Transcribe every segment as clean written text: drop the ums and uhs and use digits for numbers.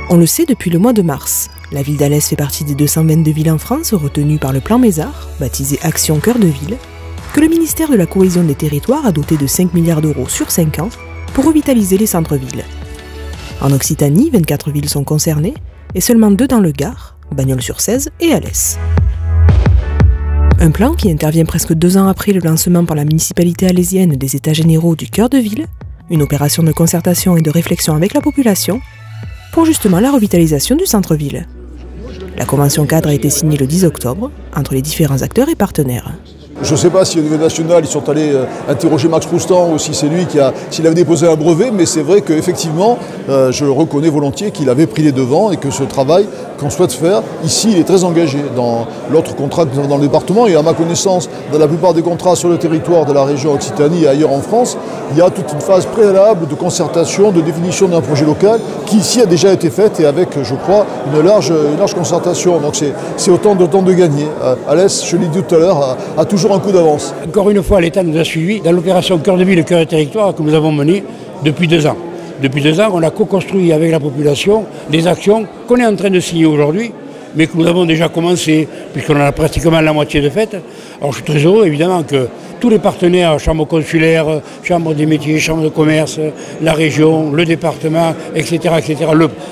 On le sait depuis le mois de mars, la ville d'Alès fait partie des 222 villes en France retenues par le plan Mézard, baptisé Action Cœur de Ville, que le ministère de la Cohésion des Territoires a doté de 5 milliards d'euros sur 5 ans pour revitaliser les centres-villes. En Occitanie, 24 villes sont concernées, et seulement 2 dans le Gard, Bagnols-sur-Cèze et Alès. Un plan qui intervient presque 2 ans après le lancement par la municipalité alésienne des États généraux du Cœur de Ville, une opération de concertation et de réflexion avec la population, pour justement la revitalisation du centre-ville. La convention cadre a été signée le 10 octobre entre les différents acteurs et partenaires. Je ne sais pas si au niveau national ils sont allés interroger Max Roustan ou si c'est lui s'il avait déposé un brevet, mais c'est vrai qu'effectivement, je reconnais volontiers qu'il avait pris les devants et que ce travail qu'on souhaite faire, ici, il est très engagé dans l'autre contrat que nous avons dans le département. Et à ma connaissance, dans la plupart des contrats sur le territoire de la région Occitanie et ailleurs en France, il y a toute une phase préalable de concertation, de définition d'un projet local qui ici a déjà été faite et avec, je crois, une large concertation. Donc c'est autant de gagner. Alès, je l'ai dit tout à l'heure, a toujours un coup d'avance. Encore une fois, l'État nous a suivis dans l'opération Cœur de Ville et Cœur de Territoire que nous avons menée depuis 2 ans. Depuis 2 ans, on a co-construit avec la population des actions qu'on est en train de signer aujourd'hui, mais que nous avons déjà commencé, puisqu'on en a pratiquement la moitié de faites. Alors je suis très heureux, évidemment, que tous les partenaires, chambre consulaire, chambre des métiers, chambre de commerce, la région, le département, etc.,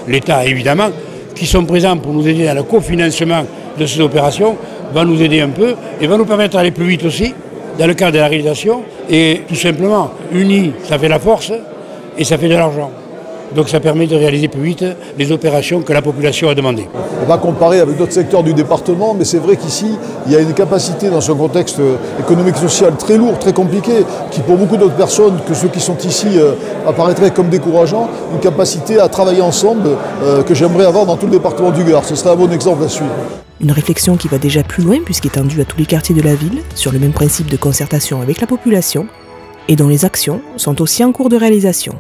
l'État, évidemment, qui sont présents pour nous aider dans le cofinancement de ces opérations, va nous aider un peu et va nous permettre d'aller plus vite aussi, dans le cadre de la réalisation. Et tout simplement, unis, ça fait la force. Et ça fait de l'argent. Donc ça permet de réaliser plus vite les opérations que la population a demandées. On va comparer avec d'autres secteurs du département, mais c'est vrai qu'ici, il y a une capacité dans un contexte économique et social très lourd, très compliqué, qui pour beaucoup d'autres personnes que ceux qui sont ici apparaîtraient comme décourageant, une capacité à travailler ensemble que j'aimerais avoir dans tout le département du Gard. Ce serait un bon exemple à suivre. Une réflexion qui va déjà plus loin puisqu'étendue à tous les quartiers de la ville, sur le même principe de concertation avec la population, et dont les actions sont aussi en cours de réalisation.